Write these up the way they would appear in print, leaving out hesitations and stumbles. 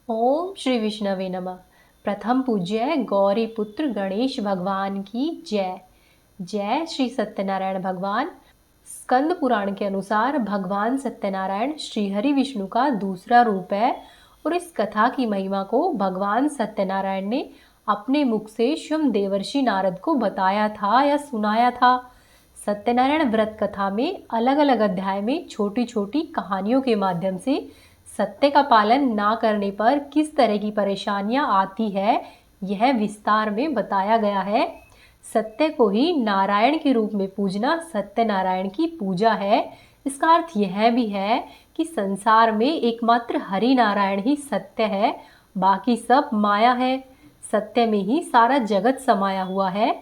ओम श्री विष्णवे नमः। प्रथम पूज्य गौरी पुत्र गणेश भगवान की जय। जय श्री सत्यनारायण भगवान। स्कंद पुराण के अनुसार भगवान सत्यनारायण श्रीहरि विष्णु का दूसरा रूप है और इस कथा की महिमा को भगवान सत्यनारायण ने अपने मुख से स्वयं देवर्षि नारद को बताया था या सुनाया था। सत्यनारायण व्रत कथा में अलग अलग अध्याय में छोटी छोटी कहानियों के माध्यम से सत्य का पालन ना करने पर किस तरह की परेशानियां आती है यह विस्तार में बताया गया है। सत्य को ही नारायण के रूप में पूजना सत्यनारायण की पूजा है। इसका अर्थ यह भी है कि संसार में एकमात्र हरि नारायण ही सत्य है, बाकी सब माया है। सत्य में ही सारा जगत समाया हुआ है।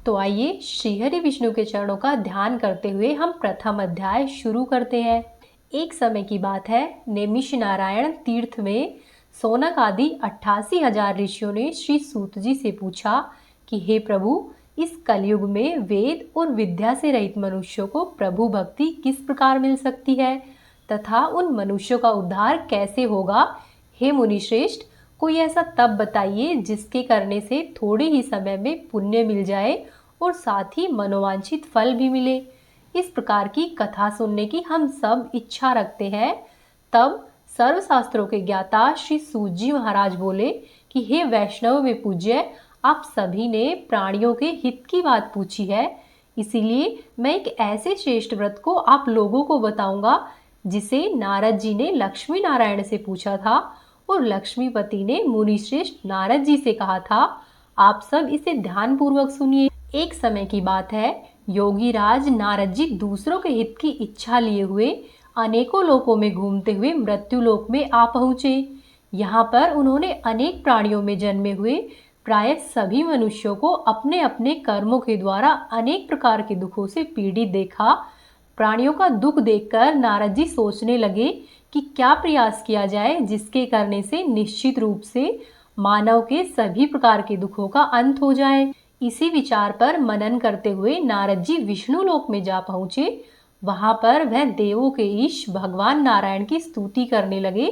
तो आइए श्रीहरि विष्णु के चरणों का ध्यान करते हुए हम प्रथम अध्याय शुरू करते हैं। एक समय की बात है, नेमिष नारायण तीर्थ में सोनक आदि 88,000 ऋषियों ने श्री सूत जी से पूछा कि हे प्रभु, इस कलयुग में वेद और विद्या से रहित मनुष्यों को प्रभु भक्ति किस प्रकार मिल सकती है तथा उन मनुष्यों का उद्धार कैसे होगा। हे मुनिश्रेष्ठ, कोई ऐसा तप बताइए जिसके करने से थोड़े ही समय में पुण्य मिल जाए और साथ ही मनोवांछित फल भी मिले। इस प्रकार की कथा सुनने की हम सब इच्छा रखते हैं। तब सर्वशास्त्रों के ज्ञाता श्री सूत जी महाराज बोले कि हे वैष्णव में पूज्य, आप सभी ने प्राणियों के हित की बात पूछी है, इसीलिए मैं एक ऐसे श्रेष्ठ व्रत को आप लोगों को बताऊंगा जिसे नारद जी ने लक्ष्मी नारायण से पूछा था और लक्ष्मीपति ने मुनिश्रेष्ठ नारद जी से कहा था। आप सब इसे ध्यान पूर्वक सुनिए। एक समय की बात है, योगी राज नारद जी दूसरों के हित की इच्छा लिए हुए अनेकों लोकों में घूमते हुए मृत्यु लोक में आ पहुंचे। यहाँ पर उन्होंने अनेक प्राणियों में जन्मे हुए प्राय सभी मनुष्यों को अपने अपने कर्मों के द्वारा अनेक प्रकार के दुखों से पीड़ित देखा। प्राणियों का दुख देखकर नारद जी सोचने लगे कि क्या प्रयास किया जाए जिसके करने से निश्चित रूप से मानव के सभी प्रकार के दुखों का अंत हो जाए। इसी विचार पर मनन करते हुए नारद जी विष्णु लोक में जा पहुंचे। वहां पर वह देवों के ईश भगवान नारायण की स्तुति करने लगे,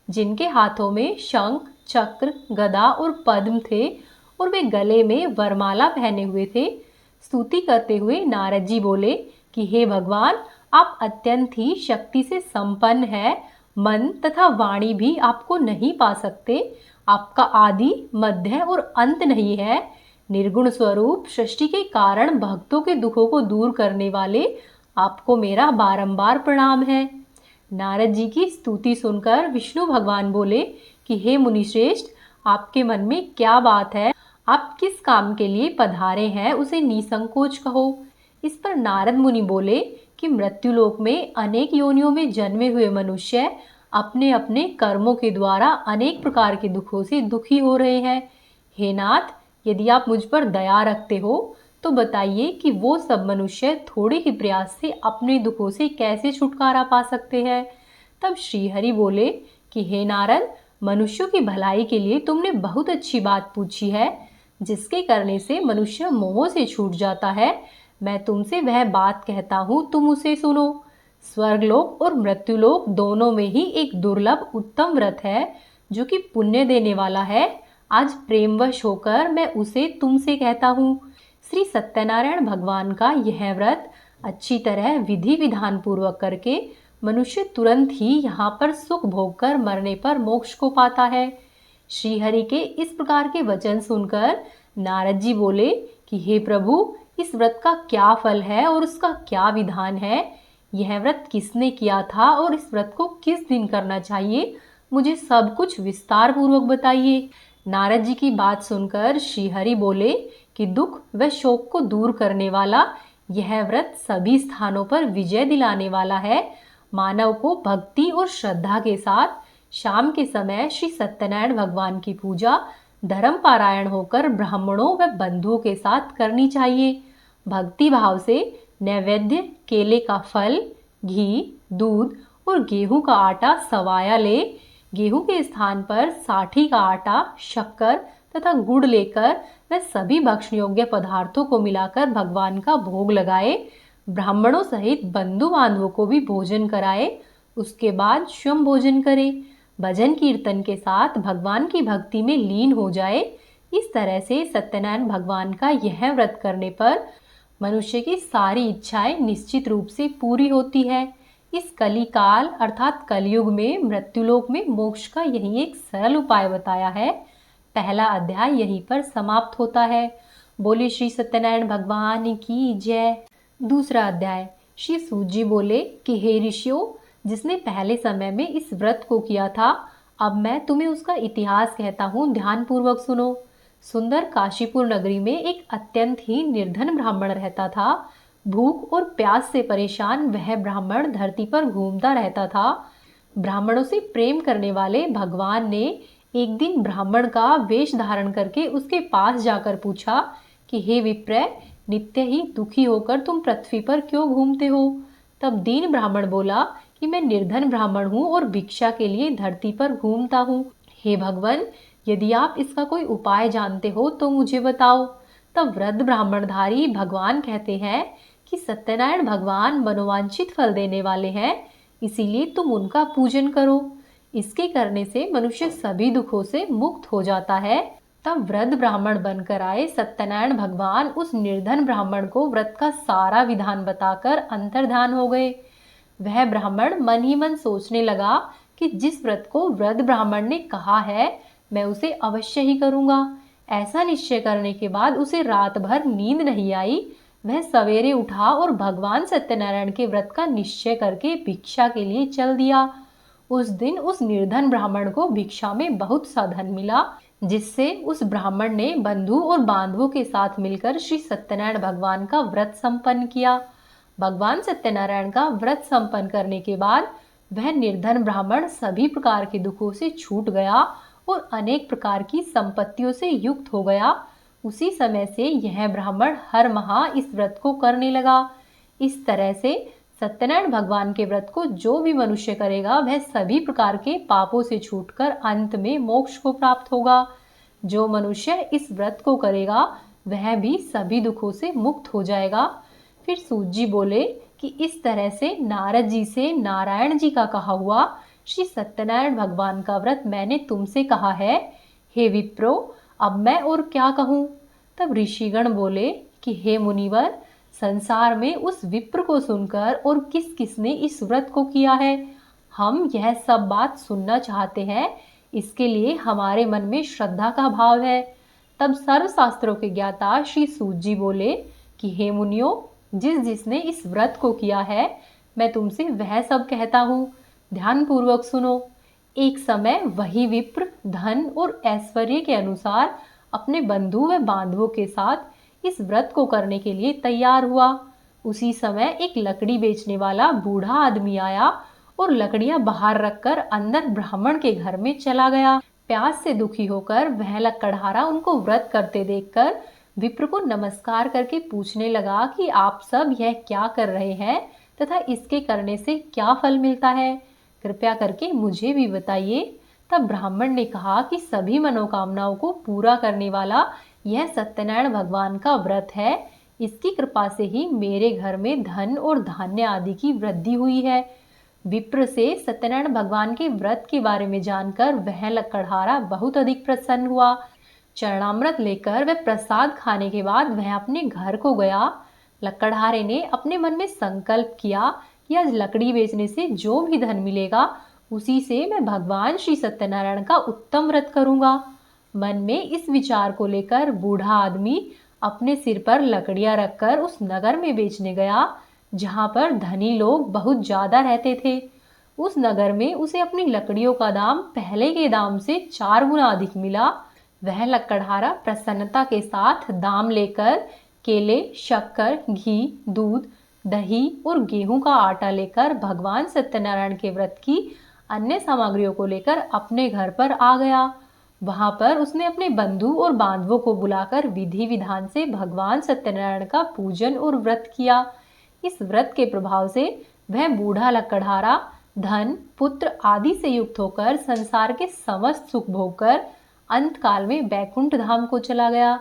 जिनके हाथों में शंख, चक्र, गदा और पद्म थे और वे गले में वरमाला पहने हुए थे। स्तुति करते हुए नारद जी बोले कि हे भगवान, आप अत्यंत ही शक्ति से संपन्न है। मन तथा वाणी भी आपको नहीं पा सकते। आपका आदि, मध्य और अंत नहीं है। निर्गुण स्वरूप सृष्टि के कारण भक्तों के दुखों को दूर करने वाले आपको मेरा बारंबार प्रणाम है। नारद जी की स्तुति सुनकर विष्णु भगवान बोले कि हे मुनिश्रेष्ठ, आपके मन में क्या बात है? आप किस काम के लिए पधारे हैं उसे निसंकोच कहो। इस पर नारद मुनि बोले कि मृत्युलोक में अनेक योनियों में जन्मे हुए मनुष्य अपने अपने कर्मों के द्वारा अनेक प्रकार के दुखों से दुखी हो रहे हैं। हे नाथ, यदि आप मुझ पर दया रखते हो तो बताइए कि वो सब मनुष्य थोड़े ही प्रयास से अपने दुखों से कैसे छुटकारा पा सकते हैं। तब श्रीहरि बोले कि हे नारद, मनुष्यों की भलाई के लिए तुमने बहुत अच्छी बात पूछी है, जिसके करने से मनुष्य मोह से छूट जाता है। मैं तुमसे वह बात कहता हूँ, तुम उसे सुनो। स्वर्गलोक और मृत्युलोक दोनों में ही एक दुर्लभ उत्तम व्रत है जो कि पुण्य देने वाला है। आज प्रेमवश होकर मैं उसे तुमसे कहता हूँ। श्री सत्यनारायण भगवान का यह व्रत अच्छी तरह विधि विधान पूर्वक करके मनुष्य तुरंत ही यहाँ पर सुख भोग कर मरने पर मोक्ष को पाता है। श्रीहरि के इस प्रकार के वचन सुनकर नारद जी बोले कि हे प्रभु, इस व्रत का क्या फल है और उसका क्या विधान है? यह व्रत किसने किया था और इस व्रत को किस दिन करना चाहिए? मुझे सब कुछ विस्तार पूर्वक बताइए। नारद जी की बात सुनकर श्रीहरि बोले कि दुख व शोक को दूर करने वाला यह व्रत सभी स्थानों पर विजय दिलाने वाला है। मानव को भक्ति और श्रद्धा के साथ शाम के समय श्री सत्यनारायण भगवान की पूजा धर्म पारायण होकर ब्राह्मणों व बंधुओं के साथ करनी चाहिए। भक्ति भाव से नैवेद्य, केले का फल, घी, दूध और गेहूं का आटा सवाया ले। गेहूं के स्थान पर साठी का आटा, शक्कर तथा गुड़ लेकर वह सभी भक्षण योग्य पदार्थों को मिलाकर भगवान का भोग लगाए। ब्राह्मणों सहित बंधु बांधवों को भी भोजन कराए। उसके बाद स्वयं भोजन करे। भजन कीर्तन के साथ भगवान की भक्ति में लीन हो जाए। इस तरह से सत्यनारायण भगवान का यह व्रत करने पर मनुष्य की सारी इच्छाएं निश्चित रूप से पूरी होती है। इस कली काल अर्थात कलयुग में मृत्युलोक में मोक्ष का यही एक सरल उपाय बताया है। पहला अध्याय यहीं पर समाप्त होता है। बोले श्री सत्यनारायण भगवान की जय। दूसरा अध्याय। श्री सूत जी बोले कि हे ऋषियों, जिसने पहले समय में इस व्रत को किया था, अब मैं तुम्हें उसका इतिहास कहता हूँ, ध्यान पूर्वक सुनो। सुंदर काशीपुर नगरी में एक अत्यंत ही निर्धन ब्राह्मण रहता था। भूख और प्यास से परेशान वह ब्राह्मण धरती पर घूमता रहता था। ब्राह्मणों से प्रेम करने वाले भगवान ने एक दिन ब्राह्मण का वेश धारण करके उसके पास जाकर पूछा कि हे विप्र, नित्य ही दुखी होकर तुम पृथ्वी पर क्यों घूमते हो? तब दीन ब्राह्मण बोला कि मैं निर्धन ब्राह्मण हूँ और भिक्षा के लिए धरती पर घूमता हूँ। हे भगवान, यदि आप इसका कोई उपाय जानते हो तो मुझे बताओ। तब वृद्ध ब्राह्मणधारी भगवान कहते हैं कि सत्यनारायण भगवान मनोवांछित फल देने वाले हैं, इसीलिए तुम उनका पूजन करो। इसके करने से मनुष्य सभी दुखों से मुक्त हो जाता है। तब वृद्ध ब्राह्मण बनकर आए सत्यनारायण भगवान उस निर्धन ब्राह्मण को व्रत का सारा विधान बताकर अंतर्धान हो गए। वह ब्राह्मण मन ही मन सोचने लगा कि जिस व्रत को वृद्ध ब्राह्मण ने कहा है, मैं उसे अवश्य ही करूंगा। ऐसा निश्चय करने के बाद उसे रात भर नींद नहीं आई। वह सवेरे उठा और भगवान सत्यनारायण के व्रत का निश्चय करके भिक्षा के लिए चल दिया। उस दिन उस निर्धन ब्राह्मण को भिक्षा में बहुत सा धन मिला, जिससे उस ब्राह्मण ने बंधु और बांधवों के साथ मिलकर श्री सत्यनारायण भगवान का व्रत संपन्न किया। भगवान सत्यनारायण का व्रत संपन्न करने के बाद वह निर्धन ब्राह्मण सभी प्रकार के दुखों से छूट गया और अनेक प्रकार की संपत्तियों से युक्त हो गया। उसी समय से यह ब्राह्मण हर माह इस व्रत को करने लगा। इस तरह से सत्यनारायण भगवान के व्रत को जो भी मनुष्य करेगा वह सभी प्रकार के पापों से छूटकर अंत में मोक्ष को प्राप्त होगा। जो मनुष्य इस व्रत को करेगा वह भी सभी दुखों से मुक्त हो जाएगा। फिर सूत जी बोले कि इस तरह से नारद जी से नारायण जी का कहा हुआ श्री सत्यनारायण भगवान का व्रत मैंने तुमसे कहा है। हे विप्रो, अब मैं और क्या कहूँ? तब ऋषिगण बोले कि हे मुनिवर, संसार में उस विप्र को सुनकर और किस किसने इस व्रत को किया है, हम यह सब बात सुनना चाहते हैं। इसके लिए हमारे मन में श्रद्धा का भाव है। तब सर्व शास्त्रों के ज्ञाता श्री सूत जी बोले कि हे मुनियों, जिसने इस व्रत को किया है, मैं तुमसे वह सब कहता हूँ, ध्यान पूर्वक सुनो। एक समय वही विप्र धन और ऐश्वर्य के अनुसार अपने बंधु व बांधवों के साथ इस व्रत को करने के लिए तैयार हुआ। उसी समय एक लकड़ी बेचने वाला बूढ़ा आदमी आया और लकड़ियां बाहर रखकर अंदर ब्राह्मण के घर में चला गया। प्यास से दुखी होकर वह लकड़हारा उनको व्रत करते देखकर विप्र को नमस्कार करके पूछने लगा कि आप सब यह क्या कर रहे हैं तथा इसके करने से क्या फल मिलता है, कृपया करके मुझे भी बताइए। तब ब्राह्मण ने कहा कि सभी मनोकामनाओं को पूरा करने वाला यह सत्यनारायण भगवान का व्रत है। इसकी कृपा से ही मेरे घर में धन और धान्य आदि की वृद्धि हुई है। विप्र से सत्यनारायण भगवान के व्रत के बारे में जानकर वह लकड़हारा बहुत अधिक प्रसन्न हुआ। चरणामृत लेकर वह प्रसाद खाने के बाद वह अपने घर को गया। लकड़हारे ने अपने मन में संकल्प किया कि आज लकड़ी बेचने से जो भी धन मिलेगा उसी से मैं भगवान श्री सत्यनारायण का उत्तम व्रत करूंगा। मन में इस विचार को लेकर बूढ़ा आदमी अपने सिर पर लकड़ियां रखकर उस नगर में बेचने गया जहां पर धनी लोग बहुत ज्यादा रहते थे। उस नगर में उसे अपनी लकड़ियों का दाम पहले के दाम से 4 गुना अधिक मिला। वह लकड़हारा प्रसन्नता के साथ दाम लेकर केले, शक्कर, घी, दूध, दही और गेहूं का आटा लेकर भगवान सत्यनारायण के व्रत की अन्य सामग्रियों को लेकर अपने घर पर आ गया। वहां पर उसने अपने बंधु और बांधवों को बुलाकर विधि विधान से भगवान सत्यनारायण का पूजन और व्रत किया। इस व्रत के प्रभाव से वह बूढ़ा लकड़हारा धन, पुत्र आदि से युक्त होकर संसार के समस्त सुख भोगकर अंत काल में बैकुंठ धाम को चला गया।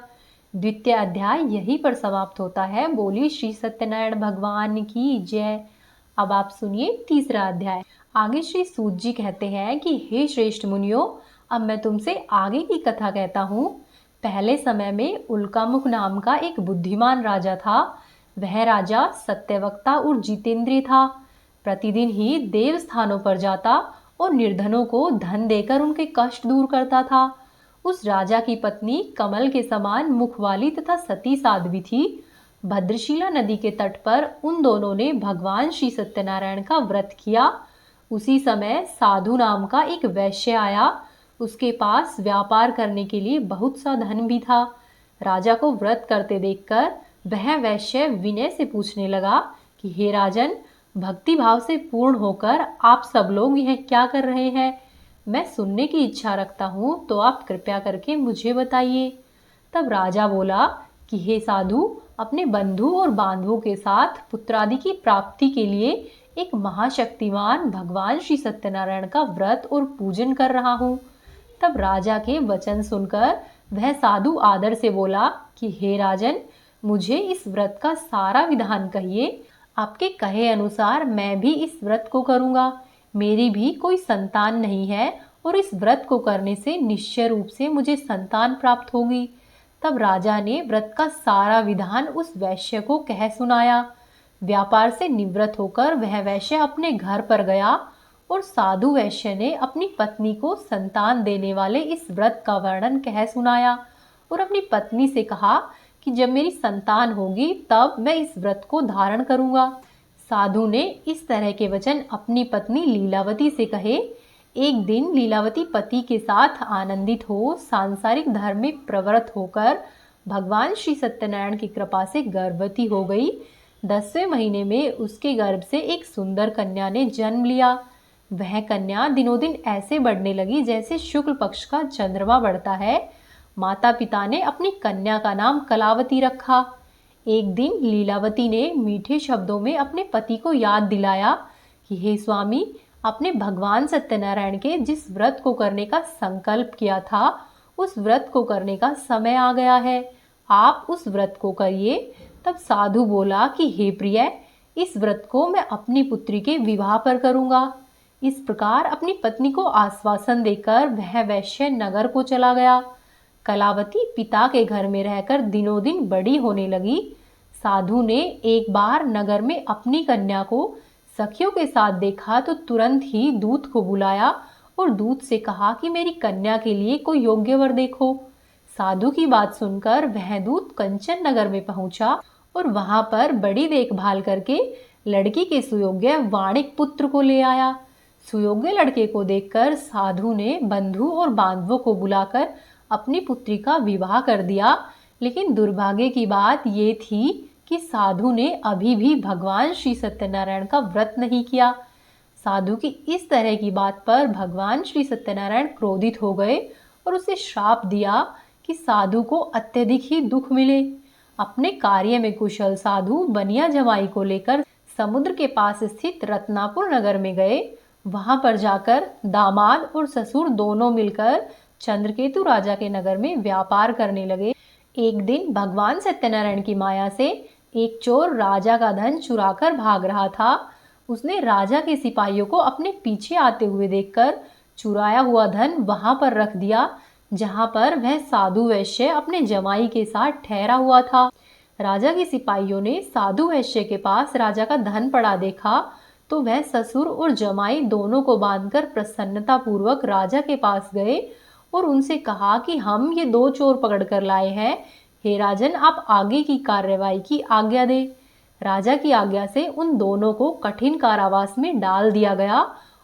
द्वितीय अध्याय यहीं पर समाप्त होता है। बोली श्री सत्यनारायण भगवान की जय। अब आप सुनिए तीसरा अध्याय। आगे श्री सूत जी कहते हैं कि हे श्रेष्ठ मुनियों, अब मैं तुमसे आगे की कथा कहता हूँ। पहले समय में उल्कामुख नाम का एक बुद्धिमान राजा था। वह राजा सत्यवक्ता और जितेंद्रिय था। प्रतिदिन ही देव स्थानों पर जाता और निर्धनों को धन देकर उनके कष्ट दूर करता था। उस राजा की पत्नी कमल के समान मुख वाली तथा सती साध्वी थी। भद्रशिला नदी के तट पर उन दोनों ने भगवान श्री सत्यनारायण का व्रत किया। उसी समय साधु नाम का एक वैश्य आया। उसके पास व्यापार करने के लिए बहुत सा धन भी था। राजा को व्रत करते देखकर वह वैश्य विनय से पूछने लगा कि हे राजन, भक्ति भाव से पूर्ण होकर आप सब लोग यह क्या कर रहे हैं? मैं सुनने की इच्छा रखता हूँ, तो आप कृपया करके मुझे बताइए। तब राजा बोला कि हे साधु, अपने बंधु और बांधवों के साथ पुत्रादि की प्राप्ति के लिए एक महाशक्तिमान भगवान श्री सत्यनारायण का व्रत और पूजन कर रहा हूँ। तब राजा के वचन सुनकर वह साधु आदर से बोला कि हे राजन, मुझे इस व्रत का सारा विधान कहिए। आपके कहे अनुसार मैं भी इस व्रत को करूँगा। मेरी भी कोई संतान नहीं है और इस व्रत को करने से निश्चय रूप से मुझे संतान प्राप्त होगी। तब राजा ने व्रत का सारा विधान उस वैश्य को कह सुनाया। व्यापार से निवृत्त होकर वह वैश्य अपने घर पर गया और साधु वैश्य ने अपनी पत्नी को संतान देने वाले इस व्रत का वर्णन कह सुनाया और अपनी पत्नी से कहा कि जब मेरी संतान होगी तब मैं इस व्रत को धारण करूंगा। साधु ने इस तरह के वचन अपनी पत्नी लीलावती से कहे। एक दिन लीलावती पति के साथ आनंदित हो सांसारिक धर्म में प्रवृत्त होकर भगवान श्री सत्यनारायण की कृपा से गर्भवती हो गई। 10वें महीने में उसके गर्भ से एक सुंदर कन्या ने जन्म लिया। वह कन्या दिनों दिन ऐसे बढ़ने लगी जैसे शुक्ल पक्ष का चंद्रमा बढ़ता है। माता पिता ने अपनी कन्या का नाम कलावती रखा। एक दिन लीलावती ने मीठे शब्दों में अपने पति को याद दिलाया कि हे स्वामी, आपने भगवान सत्यनारायण के जिस व्रत को करने का संकल्प किया था, उस व्रत को करने का समय आ गया है। आप उस व्रत को करिए। तब साधु बोला कि हे प्रिय, इस व्रत को मैं अपनी पुत्री के विवाह पर करूंगा। इस प्रकार अपनी पत्नी को आश्वासन देकर वह वैश्य नगर को चला गया। कलावती पिता के घर में रहकर दिनों दिन बड़ी होने लगी। साधु ने एक बार नगर में अपनी कन्या को सखियों के साथ देखा तो तुरंत ही दूत को बुलाया और दूत से कहा कि मेरी कन्या के लिए कोई योग्य वर देखो। साधु की बात सुनकर वह दूत कंचन नगर में पहुंचा और वहां पर बड़ी देखभाल करके लड़की के सुयोग्य वाणिक पुत्र को ले आया। सुयोग्य लड़के को देखकर साधु ने बंधु और बांधवों को बुलाकर अपनी पुत्री का विवाह कर दिया। लेकिन दुर्भाग्य की बात ये थी कि साधु ने अभी भी भगवान श्री सत्यनारायण का व्रत नहीं किया। साधु की इस तरह की बात पर भगवान श्री सत्यनारायण क्रोधित हो गए और उसे श्राप दिया कि साधु को अत्यधिक ही दुख मिले। अपने कार्य में कुशल साधु बनिया जमाई को लेकर समुद्र के पास स्थित रत्नापुर नगर में गए। वहां पर जाकर दामाद और ससुर दोनों मिलकर चंद्रकेतु राजा के नगर में व्यापार करने लगे। एक दिन भगवान सत्यनारायण की माया से एक चोर राजा का धन चुराकर भाग रहा था। उसने राजा के सिपाहियों को अपने पीछे आते हुए देखकर चुराया हुआ धन वहां पर रख दिया जहां पर वह साधु वैश्य अपने जमाई के साथ ठहरा हुआ था। राजा के सिपाहियों ने साधु वैश्य के पास राजा का धन पड़ा देखा तो वह ससुर और जमाई दोनों को बांधकर प्रसन्नता पूर्वक राजा के पास गए और उनसे कहा कि हम ये दो चोर पकड़ कर लाए हैं। हे राजन, आप आगे की कार्यवाही की आज्ञा दे। राजा की आज्ञा से उन दोनों को कठिन कारावास में डाल दिया गया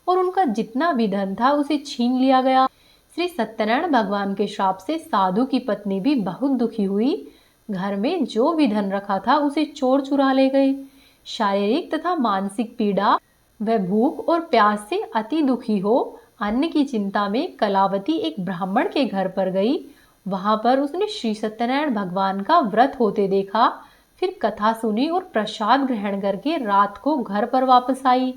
और उनका जितना भी धन था उसे छीन लिया गया। श्री सत्यनारायण भगवान के श्राप से साधु की पत्नी भी बहुत दुखी हुई। घर में जो भी धन रखा था उसे चोर चुरा ले गए। शारीरिक तथा मानसिक पीड़ा व भूख और प्यास से अति दुखी हो अन्न की चिंता में कलावती एक ब्राह्मण के घर पर गई। वहां पर उसने श्री सत्यनारायण भगवान का व्रत होते देखा। फिर कथा सुनी और प्रसाद ग्रहण करके रात को घर पर वापस आई।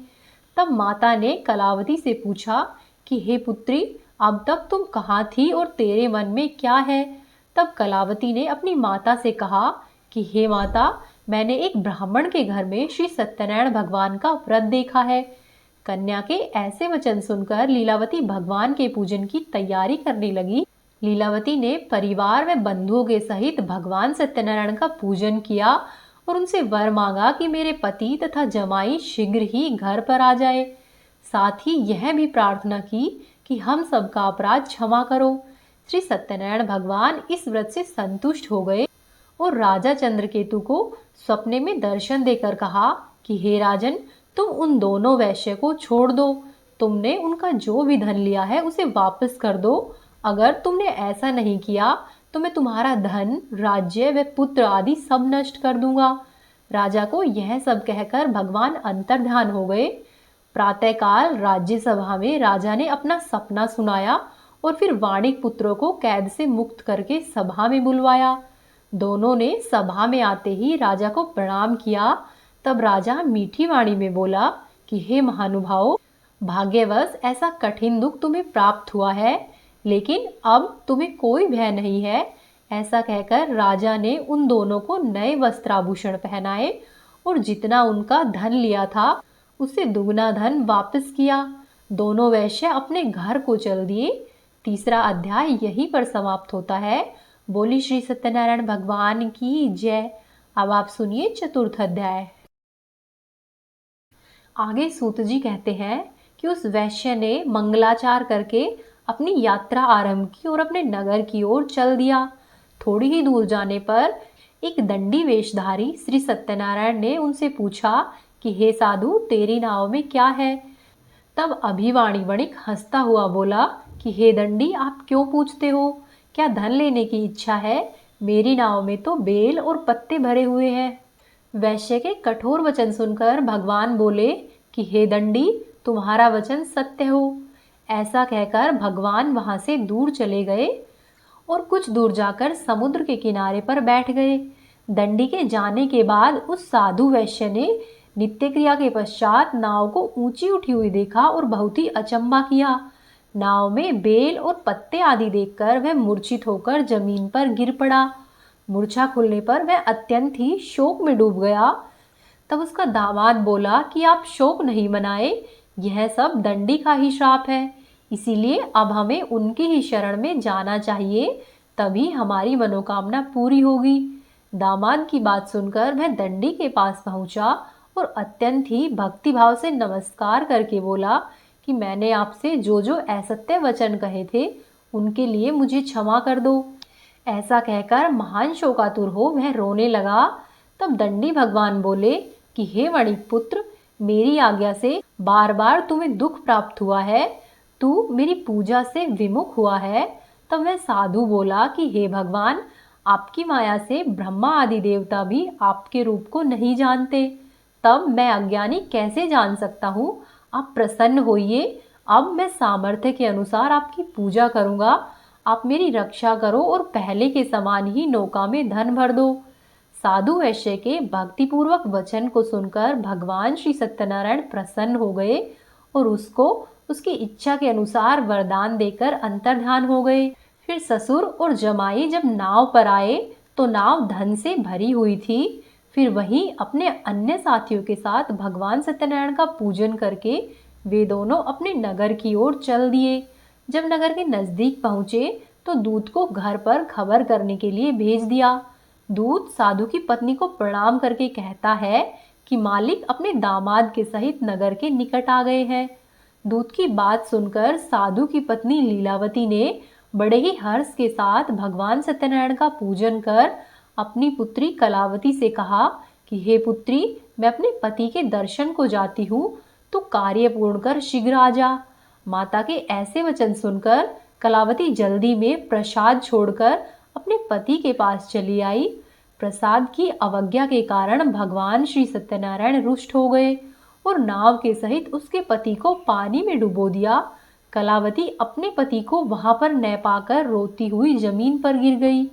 तब माता ने कलावती से पूछा कि हे पुत्री, अब तक तुम कहाँ थी और तेरे मन में क्या है? तब कलावती ने अपनी माता से कहा कि हे माता, मैंने एक ब्राह्मण के घर में श्री सत्यनारायण भगवान का व्रत देखा है। कन्या के ऐसे वचन सुनकर लीलावती भगवान के पूजन की तैयारी करने लगी। लीलावती ने परिवार व बंधुओं के सहित भगवान सत्यनारायण का पूजन किया और उनसे वर मांगा कि मेरे पति तथा जमाई शीघ्र ही घर पर आ जाए। साथ ही यह भी प्रार्थना की कि हम सबका अपराध क्षमा करो। श्री सत्यनारायण भगवान इस व्रत से संतुष्ट हो गए और राजा चंद्रकेतु को सपने में दर्शन देकर कहा कि हे राजन, तुम उन दोनों वैश्य को छोड़ दो। तुमने उनका जो भी धन लिया है उसे वापस कर दो। अगर तुमने ऐसा नहीं किया तो मैं तुम्हारा धन, राज्य व पुत्र आदि सब नष्ट कर दूंगा। राजा को यह सब कहकर भगवान अंतर्ध्यान हो गए। प्रातःकाल राज्यसभा में राजा ने अपना सपना सुनाया और फिर वाणिक पुत्रों को कैद से मुक्त करके सभा में बुलवाया। दोनों ने सभा में आते ही राजा को प्रणाम किया। तब राजा मीठी वाणी में बोला कि हे महानुभाव, भाग्यवश ऐसा कठिन दुख तुम्हें प्राप्त हुआ है, लेकिन अब तुम्हें कोई भय नहीं है। ऐसा कहकर राजा ने उन दोनों को नए वस्त्राभूषण पहनाए और जितना उनका धन लिया था उससे दुगना धन वापस किया। दोनों वैश्य अपने घर को चल दिए। तीसरा अध्याय यहीं पर समाप्त होता है। बोली श्री सत्यनारायण भगवान की जय। अब आप सुनिए चतुर्थ अध्याय। आगे सूत जी कहते हैं कि उस वैश्य ने मंगलाचार करके अपनी यात्रा आरंभ की और अपने नगर की ओर चल दिया। थोड़ी ही दूर जाने पर एक दंडी वेशधारी श्री सत्यनारायण ने उनसे पूछा कि हे साधु, तेरी नाव में क्या है? तब अभिवाणी वणिक हंसता हुआ बोला कि हे दंडी, आप क्यों पूछते हो? क्या धन लेने की इच्छा है? मेरी नाव में तो बेल और पत्ते भरे हुए हैं। वैश्य के कठोर वचन सुनकर भगवान बोले कि हे दंडी, तुम्हारा वचन सत्य हो। ऐसा कहकर भगवान वहां से दूर चले गए और कुछ दूर जाकर समुद्र के किनारे पर बैठ गए। दंडी के जाने के बाद उस साधु वैश्य ने नित्य क्रिया के पश्चात नाव को ऊंची उठी हुई देखा और बहुत ही अचंभा किया। नाव में बेल और पत्ते आदि देखकर वह मूर्छित होकर जमीन पर गिर पड़ा। मूर्छा खुलने पर वह अत्यंत ही शोक में डूब गया। तब उसका दामाद बोला कि आप शोक नहीं मनाए, यह सब दंडी का ही श्राप है, इसीलिए अब हमें उनकी ही शरण में जाना चाहिए, तभी हमारी मनोकामना पूरी होगी। दामाद की बात सुनकर वह दंडी के पास पहुंचा और अत्यंत ही भक्तिभाव से नमस्कार करके बोला कि मैंने आपसे जो जो असत्य वचन कहे थे उनके लिए मुझे क्षमा कर दो। ऐसा कहकर महान शोकातुर हो वह रोने लगा। तब दंडी भगवान बोले कि हे वणिक पुत्र, मेरी आज्ञा से बार बार तुम्हें दुख प्राप्त हुआ है, तू मेरी पूजा से विमुख हुआ है। तब वह साधु बोला कि हे भगवान, आपकी माया से ब्रह्मा आदि देवता भी आपके रूप को नहीं जानते, तब मैं अज्ञानी कैसे जान सकता हूँ? आप प्रसन्न होइए, अब मैं सामर्थ्य के अनुसार आपकी पूजा करूँगा। आप मेरी रक्षा करो और पहले के समान ही नौका में धन भर दो। साधु वैश्य के भक्तिपूर्वक वचन को सुनकर भगवान श्री सत्यनारायण प्रसन्न हो गए और उसको उसकी इच्छा के अनुसार वरदान देकर अंतर्ध्यान हो गए। फिर ससुर और जमाई जब नाव पर आए तो नाव धन से भरी हुई थी। फिर वहीं अपने अन्य साथियों के साथ भगवान सत्यनारायण का पूजन करके वे दोनों अपने नगर की ओर चल दिए। जब नगर के नजदीक पहुंचे तो दूत को घर पर खबर करने के लिए भेज दिया। दूत साधु की पत्नी को प्रणाम करके कहता है कि मालिक अपने दामाद के सहित नगर के निकट आ गए हैं। दूत की बात सुनकर साधु की पत्नी लीलावती ने बड़े ही हर्ष के साथ भगवान सत्यनारायण का पूजन कर अपनी पुत्री कलावती से कहा कि हे पुत्री, मैं अपने पति के दर्शन को जाती हूँ, तू कार्य पूर्ण कर शीघ्र आ जा। माता के ऐसे वचन सुनकर कलावती जल्दी में प्रसाद छोड़कर अपने पति के पास चली आई। प्रसाद की अवज्ञा के कारण भगवान श्री सत्यनारायण रुष्ट हो गए और नाव के सहित उसके पति को पानी में डुबो दिया। कलावती अपने पति को वहां पर न पाकर रोती हुई जमीन पर गिर गई।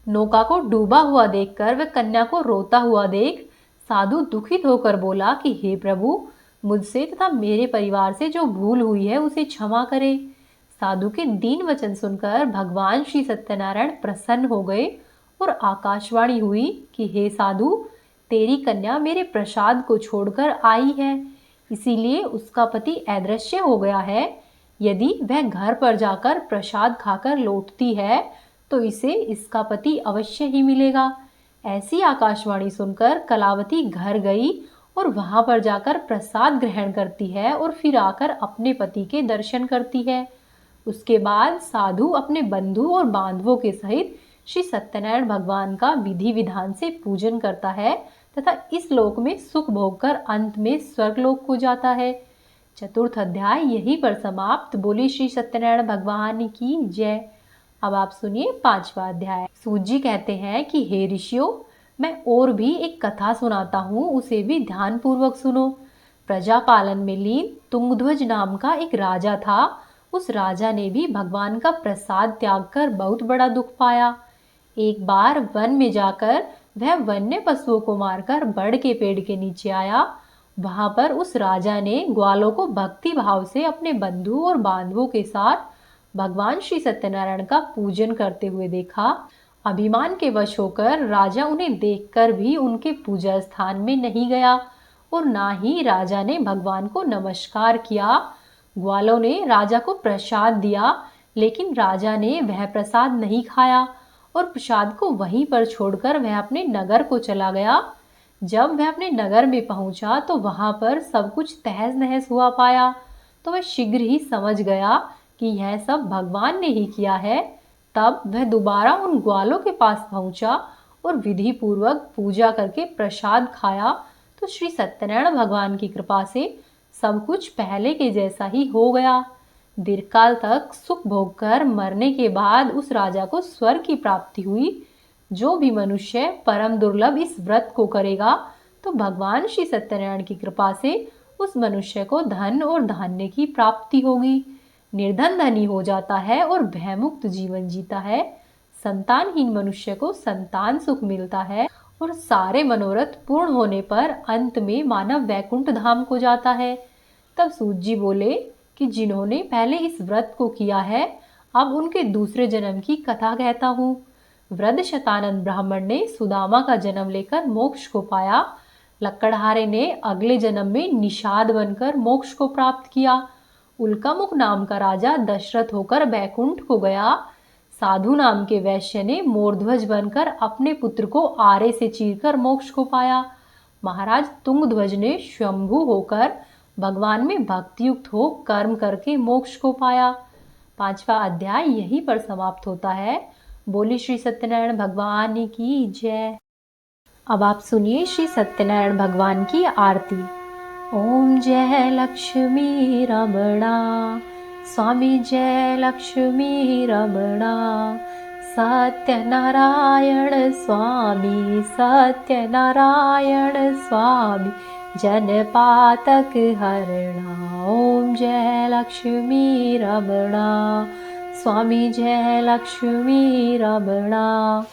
नौका को डूबा हुआ देखकर वह कन्या को रोता हुआ देख साधु दुखित होकर बोला कि हे प्रभु, मुझसे तथा मेरे परिवार से जो भूल हुई है उसे क्षमा करे। साधु के दीन वचन सुनकर भगवान श्री सत्यनारायण प्रसन्न हो गए और आकाशवाणी हुई कि हे साधु, तेरी कन्या मेरे प्रसाद को छोड़कर आई है, इसीलिए उसका पति अदृश्य हो गया है। यदि वह घर पर जाकर प्रसाद खाकर लौटती है तो इसे इसका पति अवश्य ही मिलेगा। ऐसी आकाशवाणी सुनकर कलावती घर गई और वहां पर जाकर प्रसाद ग्रहण करती है और फिर आकर अपने पति के दर्शन करती है। उसके बाद साधु अपने बंधु और बांधवों के सहित श्री सत्यनारायण भगवान का विधि विधान से पूजन करता है तथा इस लोक में सुख भोग कर अंत में स्वर्गलोक को जाता है। चतुर्थ अध्याय यहीं पर समाप्त। बोली श्री सत्यनारायण भगवान की जय। अब आप सुनिए पांचवा अध्याय। सूत जी कहते हैं कि हे ऋषियों, मैं और भी एक कथा सुनाता हूँ, उसे भी ध्यान पूर्वक सुनो। प्रजा पालन में लीन तुंगध्वज नाम का एक राजा था। उस राजा ने भी भगवान का प्रसाद त्याग कर बहुत बड़ा दुख पाया। एक बार वन में जाकर वह वन्य पशुओं को मारकर बड़ के पेड़ के नीचे आया। वहां पर उस राजा ने ग्वालों को भक्ति भाव से अपने बंधु और बांधवों के साथ भगवान श्री सत्यनारायण का पूजन करते हुए देखा। अभिमान के वश होकर राजा उन्हें देखकर भी उनके पूजा स्थान में नहीं गया और ना ही राजा ने भगवान को नमस्कार किया। ग्वालों ने राजा को प्रसाद दिया, लेकिन राजा ने वह प्रसाद नहीं खाया और प्रसाद को वहीं पर छोड़कर वह अपने नगर को चला गया। जब वह अपने नगर में पहुंचा तो वहां पर सब कुछ तहस नहस हुआ पाया, तो वह शीघ्र ही समझ गया कि यह सब भगवान ने ही किया है। तब वह दोबारा उन ग्वालों के पास पहुंचा और विधि पूर्वक पूजा करके प्रसाद खाया तो श्री सत्यनारायण भगवान की कृपा से सब कुछ पहले के जैसा ही हो गया। दीर्घकाल तक सुख भोग कर मरने के बाद उस राजा को स्वर्ग की प्राप्ति हुई। जो भी मनुष्य परम दुर्लभ इस व्रत को करेगा तो भगवान श्री सत्यनारायण की कृपा से उस मनुष्य को धन और धान्य की प्राप्ति होगी। निर्धन धनी हो जाता है और भयमुक्त जीवन जीता है। संतानहीन मनुष्य को संतान सुख मिलता है और सारे मनोरथ पूर्ण होने पर अंत में मानव वैकुंठ धाम को जाता है। तब सूत जी बोले कि जिन्होंने पहले इस व्रत को किया है, अब उनके दूसरे जन्म की कथा कहता हूँ। वृद्ध शतानंद ब्राह्मण ने सुदामा का जन्म लेकर मोक्ष को पाया। लक्कड़हारे ने अगले जन्म में निषाद बनकर मोक्ष को प्राप्त किया। उल्कामुख नाम का राजा दशरथ होकर बैकुंठ को गया। साधु नाम के वैश्य ने मोरध्वज बनकर अपने पुत्र को आरे से चीरकर मोक्ष को पाया। महाराज तुंगध्वज ने शंभु होकर भगवान में भक्तियुक्त हो कर्म करके मोक्ष को पाया। पांचवा अध्याय यहीं पर समाप्त होता है। बोली श्री सत्यनारायण भगवान की जय। अब आप सुनिए श्री सत्यनारायण भगवान की आरती। ओम जय लक्ष्मी रमणा, स्वामी जय लक्ष्मी रमणा। सत्यनारायण स्वामी, सत्यनारायण स्वामी, जनपातक हरणा। ओम जय लक्ष्मी रमणा, स्वामी जय लक्ष्मी रमणा।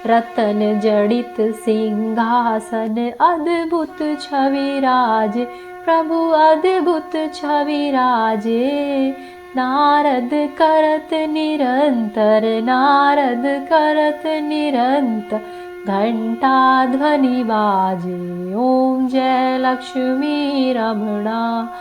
रतन जड़ित सिंहासन, अद्भुत छवि राजे, प्रभु अद्भुत छवि राजे। नारद करत निरंतर, नारद करत निरंतर, घंटा ध्वनि बाजे। ओम जय लक्ष्मी रमणा,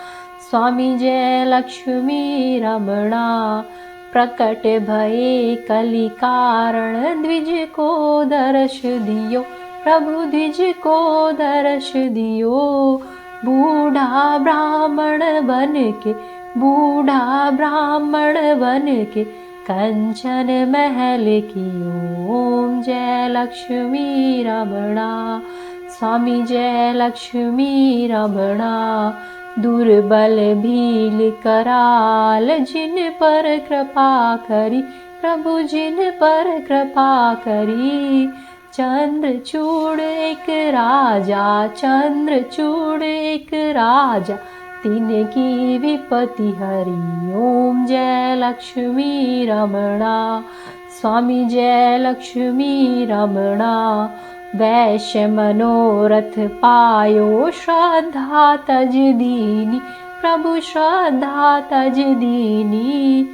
स्वामी जय लक्ष्मी रमणा। प्रकट भये कलि कारण, द्विज को दर्श दियो, प्रभु द्विज को दर्श दियो। बूढ़ा ब्राह्मण बन के, बूढ़ा ब्राह्मण बन के, कंचन महल कियो। ओम जय लक्ष्मी रमणा, स्वामी जय लक्ष्मी रमणा। दुर्बल भील कराल, जिन पर कृपा करी, प्रभु जिन पर कृपा करी। चंद्रचूड़ एक राजा, चंद्रचूड़ एक राजा, तिनकी विपत्ति हरी। ओम जय लक्ष्मी रमणा, स्वामी जय लक्ष्मी रमणा। वैश्य मनोरथ पायो, श्रद्धा तज दीनी, प्रभु श्रद्धा तज दीनी।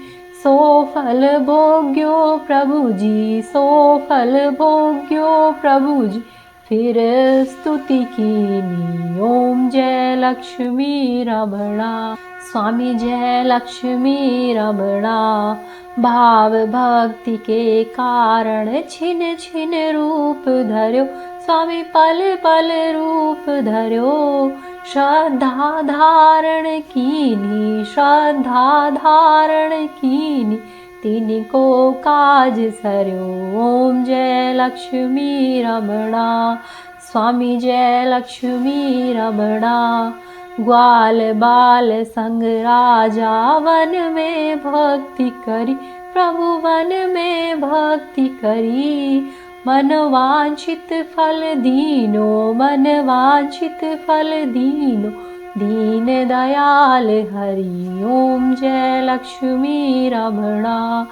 सो फल भोग्यो प्रभु जी, सो फल भोग्यो प्रभु जी, फिर स्तुति कीनी। ओम जय लक्ष्मी रमणा। स्वामी जय लक्ष्मी रमणा। भाव भक्ति के कारण छिन छिन रूप धर्यो। स्वामी पल पल रूप धर्यो। श्रद्धा धारण कीनी, श्रद्धा धारण कीनी, तिनको काज सर्यो। ओम जय लक्ष्मी रमणा। स्वामी जय लक्ष्मी रमणा। ग्वाल बाल संग राजा वन में भक्ति करी। प्रभु वन में भक्ति करी। मन वांछित फल दीनो, मन वांछित फल दीनो, दीन दयाल हरि। ओम जय लक्ष्मी रमणा।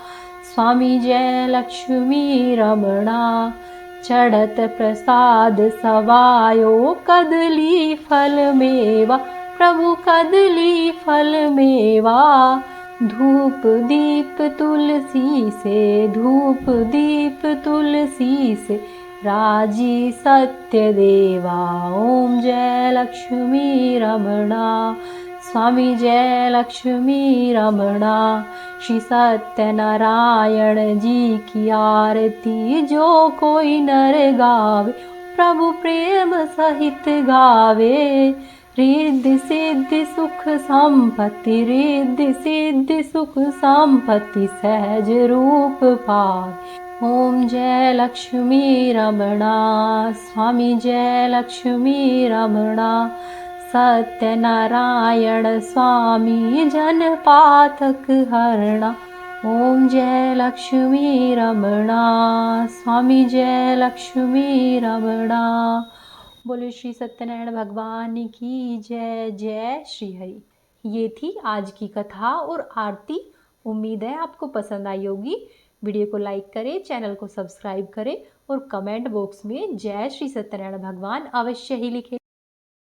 स्वामी जय लक्ष्मी रमणा। चढ़त प्रसाद सवायो, कदली फल मेवा। प्रभु कदली फल मेवा। धूप दीप तुलसी से, धूप दीप तुलसी से, राजी सत्य देवा। ओम जय लक्ष्मी रमणा। स्वामी जय लक्ष्मी रमणा। श्री सत्यनारायण जी की आरती जो कोई नर गावे, प्रभु प्रेम सहित गावे। रिद्धि सिद्धि सुख संपत्ति, रिद्धि सिद्धि सुख संपत्ति, सहज रूप पाए। ओम जय लक्ष्मी रमणा। स्वामी जय लक्ष्मी रमणा। सत्यनारायण स्वामी जन पातक हरणा। ओम जय लक्ष्मी रमणा। स्वामी जय लक्ष्मी रमणा। बोले श्री सत्यनारायण भगवान की जय। जय श्री हरि। ये थी आज की कथा और आरती। उम्मीद है आपको पसंद आई होगी। वीडियो को लाइक करें, चैनल को सब्सक्राइब करें और कमेंट बॉक्स में जय श्री सत्यनारायण भगवान अवश्य ही लिखें।